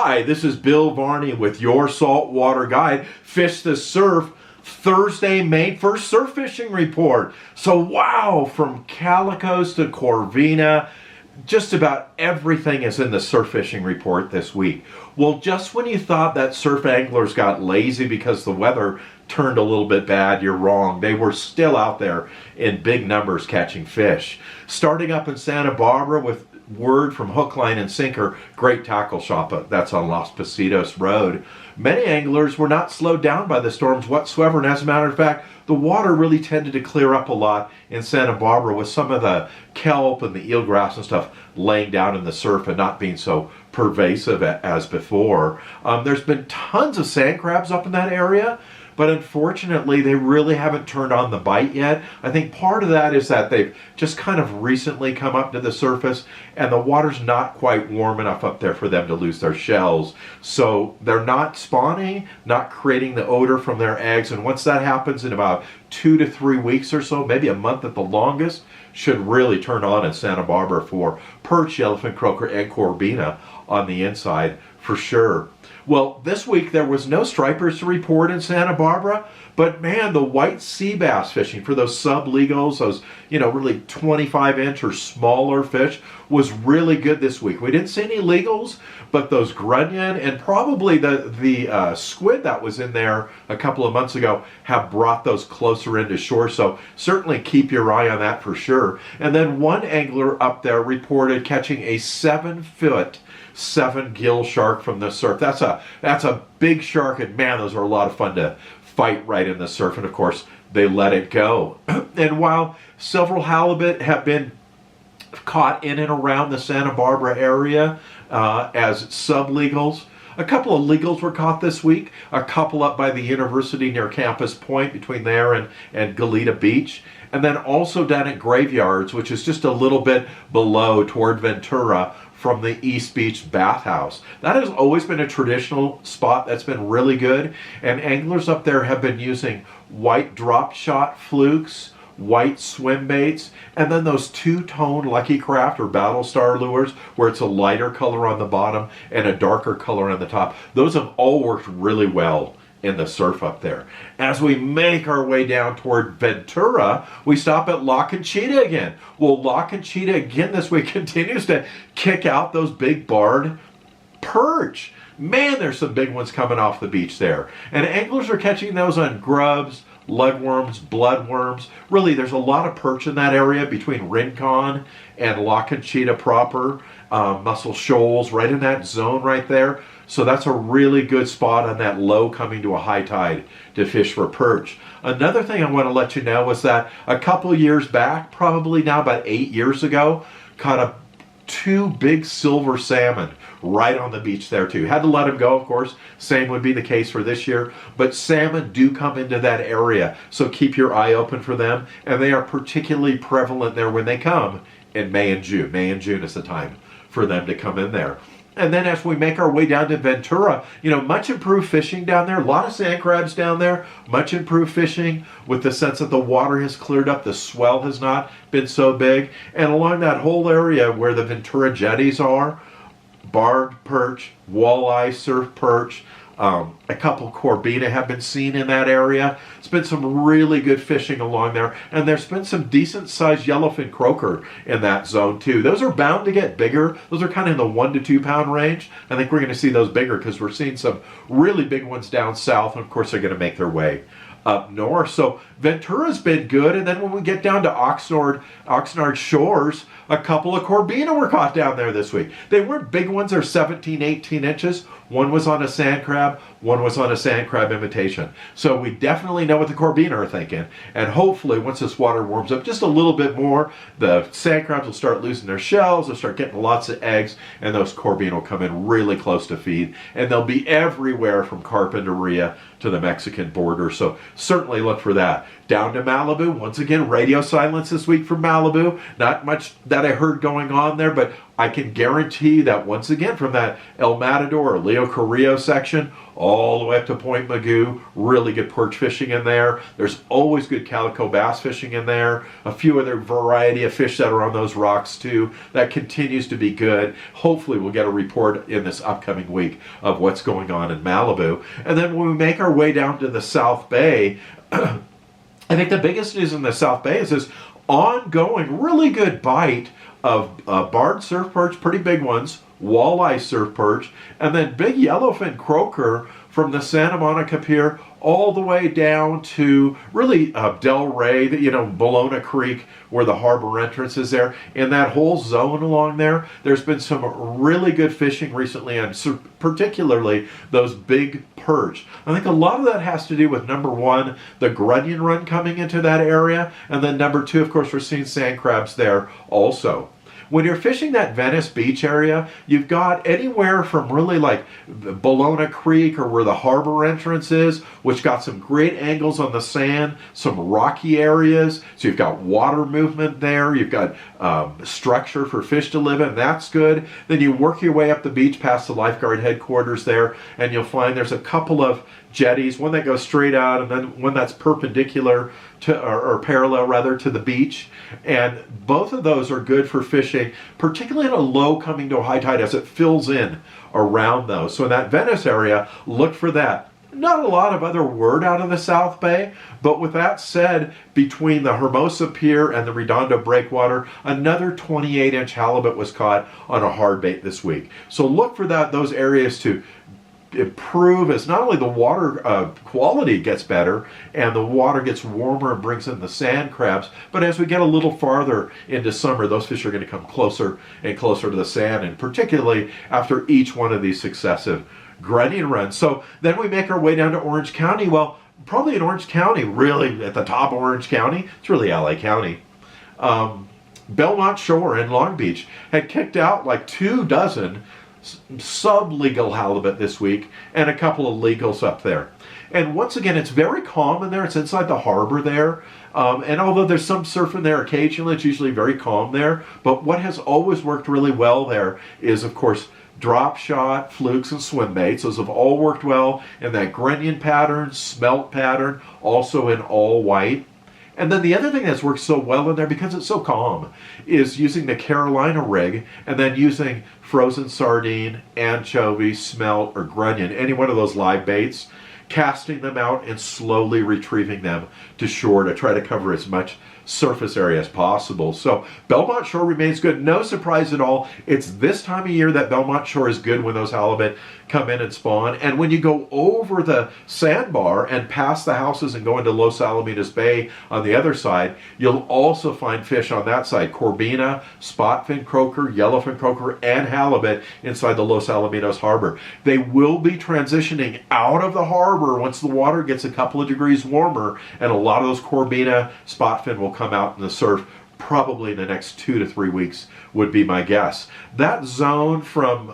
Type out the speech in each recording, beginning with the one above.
Hi, this is Bill Varney with your saltwater guide. Fish the Surf, Thursday, May 1st surf fishing report. So wow, from calicos to corvina, just about everything is in the surf fishing report this week. Well, just when you thought that surf anglers got lazy because the weather turned a little bit bad, you're wrong. They were still out there in big numbers catching fish. Starting up in Santa Barbara with word from Hook, Line, and Sinker, great tackle shop that's on Los Positos Road. Many anglers were not slowed down by the storms whatsoever, and as a matter of fact, the water really tended to clear up a lot in Santa Barbara with some of the kelp and the eelgrass and stuff laying down in the surf and not being so pervasive as before. There's been tons of sand crabs up in that area, but unfortunately they really haven't turned on the bite yet. I think part of that is that they've just kind of recently come up to the surface and the water's not quite warm enough up there for them to lose their shells. So they're not spawning, not creating the odor from their eggs, and once that happens in about 2 to 3 weeks or so, maybe a month at the longest, should really turn on in Santa Barbara for perch, yellowfin croaker, and corvina on the inside for sure. Well, this week there was no stripers to report in Santa Barbara, but man, the white sea bass fishing for those sub-legals, those, really 25-inch or smaller fish was really good this week. We didn't see any legals, but those grunion and probably the squid that was in there a couple of months ago have brought those closer into shore, so certainly keep your eye on that for sure. And then one angler up there reported catching a 7-foot 7-gill shark from the surf. That's a big shark, and man, those are a lot of fun to fight right in the surf, and of course they let it go. And while several halibut have been caught in and around the Santa Barbara area as sublegals, a couple of legals were caught this week, a couple up by the university near Campus Point between there and Goleta Beach, and then also down at Graveyards, which is just a little bit below toward Ventura from the East Beach bathhouse. That has always been a traditional spot that's been really good, and anglers up there have been using white drop shot flukes, white swim baits, and then those two-tone Lucky Craft or Battlestar lures where it's a lighter color on the bottom and a darker color on the top. Those have all worked really well in the surf up there. As we make our way down toward Ventura, we stop at La Conchita again. Well, La Conchita again this week continues to kick out those big barred perch. Man, there's some big ones coming off the beach there. And anglers are catching those on grubs, leadworms, bloodworms. Really, there's a lot of perch in that area between Rincon and La Conchita proper. Muscle Shoals, right in that zone right there. So that's a really good spot on that low coming to a high tide to fish for perch. Another thing I want to let you know is that a couple years back, probably now about 8 years ago, caught 2 big silver salmon right on the beach there too. Had to let them go, of course. Same would be the case for this year. But salmon do come into that area, so keep your eye open for them. And they are particularly prevalent there when they come in May and June. May and June is the time for them to come in there. And then as we make our way down to Ventura, much improved fishing down there. A lot of sand crabs down there. Much improved fishing with the sense that the water has cleared up. The swell has not been so big. And along that whole area where the Ventura jetties are, barred perch, walleye, surf perch, a couple corvina have been seen in that area. It's been some really good fishing along there, and there's been some decent sized yellowfin croaker in that zone too. Those are bound to get bigger. Those are kind of in the 1 to 2 pound range. I think we're going to see those bigger because we're seeing some really big ones down south, and of course they're going to make their way up north. So Ventura's been good, and then when we get down to Oxnard Shores, a couple of corvina were caught down there this week. They weren't big ones, they're 17, 18 inches. One was on a sand crab, one was on a sand crab imitation. So we definitely know what the corvina are thinking, and hopefully once this water warms up just a little bit more, the sand crabs will start losing their shells, they'll start getting lots of eggs, and those corvina will come in really close to feed, and they'll be everywhere from Carpinteria to the Mexican border. So certainly look for that. Down to Malibu, once again, radio silence this week from Malibu. Not much that I heard going on there, but I can guarantee that once again from that El Matador, Leo Carrillo section, all the way up to Point Magoo, really good perch fishing in there. There's always good calico bass fishing in there. A few other variety of fish that are on those rocks too. That continues to be good. Hopefully we'll get a report in this upcoming week of what's going on in Malibu. And then when we make our way down to the South Bay, I think the biggest news in the South Bay is this ongoing really good bite of barred surf perch, pretty big ones, walleye surf perch, and then big yellowfin croaker from the Santa Monica Pier all the way down to really Del Rey, Bologna Creek, where the harbor entrance is there. In that whole zone along there, there's been some really good fishing recently, and particularly those big perch. I think a lot of that has to do with, number one, the grunion run coming into that area, and then number two, of course, we're seeing sand crabs there also. When you're fishing that Venice Beach area, you've got anywhere from really like Bologna Creek or where the harbor entrance is, which got some great angles on the sand, some rocky areas. So you've got water movement there. You've got structure for fish to live in. That's good. Then you work your way up the beach past the lifeguard headquarters there, and you'll find there's a couple of jetties, one that goes straight out and then one that's perpendicular to, or parallel rather, to the beach. And both of those are good for fishing, particularly in a low coming to a high tide as it fills in around those. So in that Venice area, look for that. Not a lot of other word out of the South Bay, but with that said, between the Hermosa Pier and the Redondo Breakwater, another 28-inch halibut was caught on a hard bait this week. So look for those areas to improve as not only the water quality gets better and the water gets warmer and brings in the sand crabs, but as we get a little farther into summer, those fish are going to come closer and closer to the sand, and particularly after each one of these successive grunion runs. So then we make our way down to Orange County. Well, probably in Orange County, really at the top of Orange County, it's really LA County. Belmont Shore in Long Beach had kicked out like 24 sub-legal halibut this week and a couple of legals up there. And once again, it's very calm in there. It's inside the harbor there. And although there's some surfing there occasionally, it's usually very calm there. But what has always worked really well there is, of course, drop shot, flukes, and swim baits. Those have all worked well in that grunion pattern, smelt pattern, also in all white. And then the other thing that's worked so well in there, because it's so calm, is using the Carolina rig and then using frozen sardine, anchovy, smelt, or grunion, any one of those live baits, casting them out and slowly retrieving them to shore to try to cover as much surface area as possible. So Belmont Shore remains good. No surprise at all. It's this time of year that Belmont Shore is good when those halibut come in and spawn. And when you go over the sandbar and past the houses and go into Los Alamitos Bay on the other side, you'll also find fish on that side. Corvina, spotfin croaker, yellowfin croaker, and halibut inside the Los Alamitos harbor. They will be transitioning out of the harbor once the water gets a couple of degrees warmer, and a lot of those Corvina, spotfin will come out in the surf probably in the next 2 to 3 weeks would be my guess. That zone from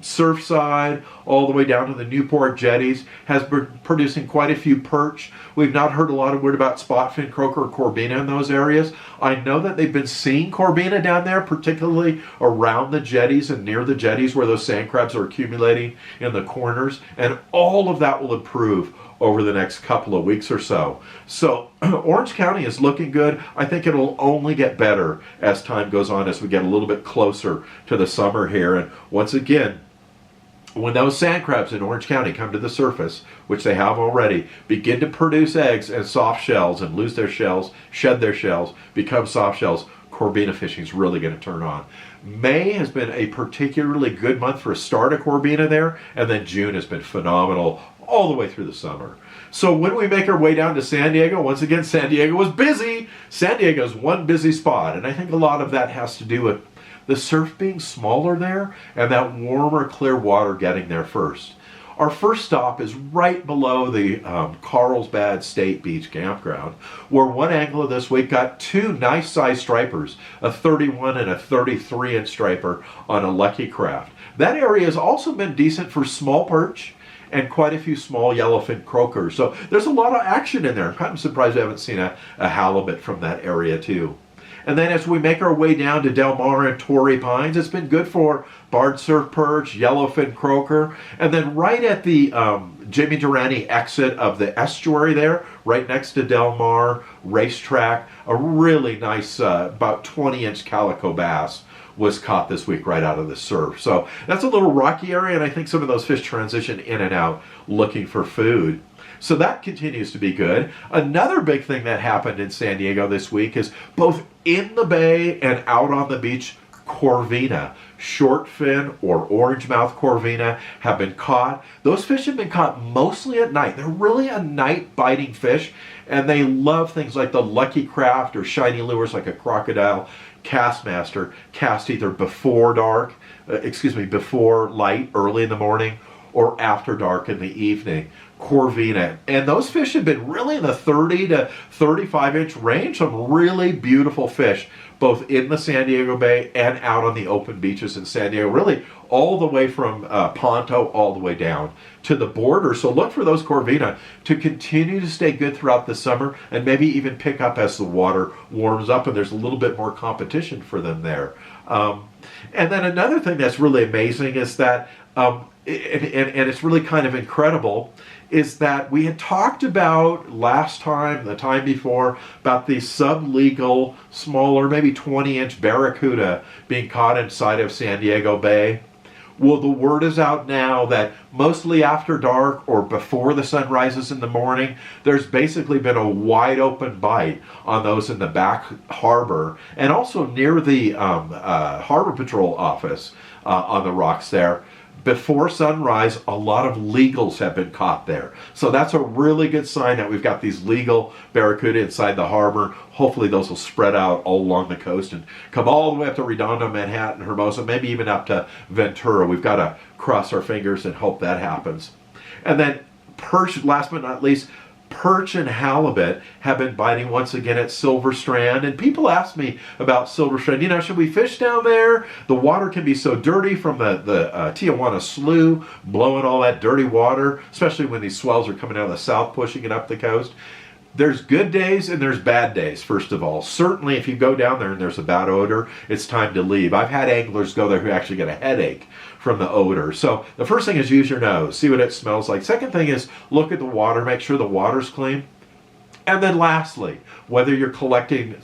Surfside all the way down to the Newport jetties has been producing quite a few perch. We've not heard a lot of word about spotfin croaker or corvina in those areas. I know that they've been seeing corvina down there, particularly around the jetties and near the jetties where those sand crabs are accumulating in the corners, and all of that will improve over the next couple of weeks or so. So Orange County is looking good. I think it'll only get better as time goes on, as we get a little bit closer to the summer here. And once again, when those sand crabs in Orange County come to the surface, which they have already, begin to produce eggs and soft shells and lose their shells, shed their shells, become soft shells, corvina fishing is really going to turn on. May has been a particularly good month for a start of corvina there, and then June has been phenomenal all the way through the summer. So when we make our way down to San Diego, once again, San Diego was busy. San Diego is one busy spot, and I think a lot of that has to do with the surf being smaller there and that warmer, clear water getting there first. Our first stop is right below the Carlsbad State Beach Campground, where one angler this week got two nice-sized stripers, a 31 and a 33-inch striper on a Lucky Craft. That area has also been decent for small perch and quite a few small yellowfin croakers. So there's a lot of action in there. I'm kind of surprised I haven't seen a halibut from that area too. And then as we make our way down to Del Mar and Torrey Pines, it's been good for barred surf perch, yellowfin croaker. And then right at the Jimmy Durante exit of the estuary there, right next to Del Mar racetrack, a really nice about 20-inch calico bass was caught this week right out of the surf. So that's a little rocky area, and I think some of those fish transition in and out looking for food. So that continues to be good. Another big thing that happened in San Diego this week is both in the bay and out on the beach, corvina, short fin or orange mouth corvina have been caught. Those fish have been caught mostly at night. They're really a night biting fish, and they love things like the Lucky Craft or shiny lures like a Crocodile Castmaster cast either before dark, before light, early in the morning, or after dark in the evening. Corvina. And those fish have been really in the 30 to 35 inch range. Some really beautiful fish, both in the San Diego Bay and out on the open beaches in San Diego, really all the way from Ponto all the way down to the border. So look for those corvina to continue to stay good throughout the summer and maybe even pick up as the water warms up and there's a little bit more competition for them there. And then another thing that's really amazing is that, and it's really kind of incredible, is that we had talked about last time, the time before, about the sublegal, smaller, maybe 20-inch barracuda being caught inside of San Diego Bay. Well, the word is out now that mostly after dark or before the sun rises in the morning, there's basically been a wide open bite on those in the back harbor and also near the Harbor Patrol office on the rocks there. Before sunrise, a lot of legals have been caught there. So that's a really good sign that we've got these legal barracuda inside the harbor. Hopefully those will spread out all along the coast and come all the way up to Redondo, Manhattan, Hermosa, maybe even up to Ventura. We've got to cross our fingers and hope that happens. And then perch, last but not least, perch and halibut have been biting once again at Silver Strand. And people ask me about Silver Strand. You know, should we fish down there? The water can be so dirty from the Tijuana slough, blowing all that dirty water, especially when these swells are coming out of the south, pushing it up the coast. There's good days and there's bad days, first of all. Certainly if you go down there and there's a bad odor, it's time to leave. I've had anglers go there who actually get a headache from the odor. So the first thing is use your nose, see what it smells like. Second thing is look at the water, make sure the water's clean. And then lastly, whether you're collecting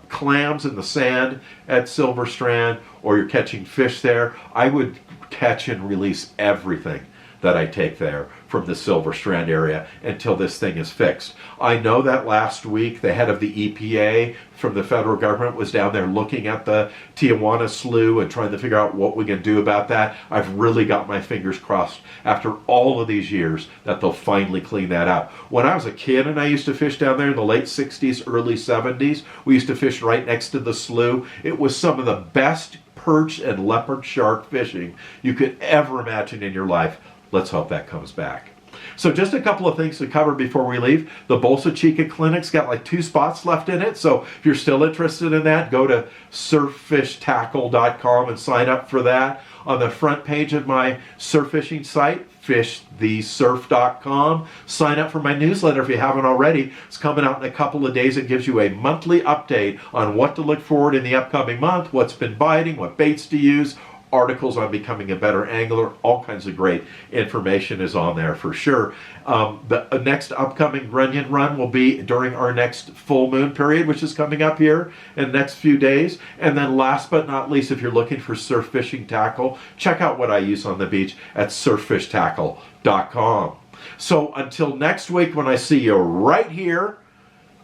clams in the sand at Silver Strand or you're catching fish there, I would catch and release everything that I take there from the Silver Strand area until this thing is fixed. I know that last week the head of the EPA from the federal government was down there looking at the Tijuana slough and trying to figure out what we can do about that. I've really got my fingers crossed after all of these years that they'll finally clean that out. When I was a kid and I used to fish down there in the late 60s, early 70s, we used to fish right next to the slough. It was some of the best perch and leopard shark fishing you could ever imagine in your life. Let's hope that comes back. So just a couple of things to cover before we leave. The Bolsa Chica Clinic's got like 2 spots left in it. So if you're still interested in that, go to surffishtackle.com and sign up for that. On the front page of my surf fishing site, fishthesurf.com. Sign up for my newsletter if you haven't already. It's coming out in a couple of days. It gives you a monthly update on what to look forward in the upcoming month, what's been biting, what baits to use, articles on becoming a better angler. All kinds of great information is on there for sure. The next upcoming Grunion run will be during our next full moon period, which is coming up here in the next few days. And then last but not least, if you're looking for surf fishing tackle, check out what I use on the beach at surffishtackle.com. So until next week when I see you right here,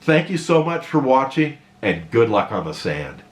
thank you so much for watching and good luck on the sand.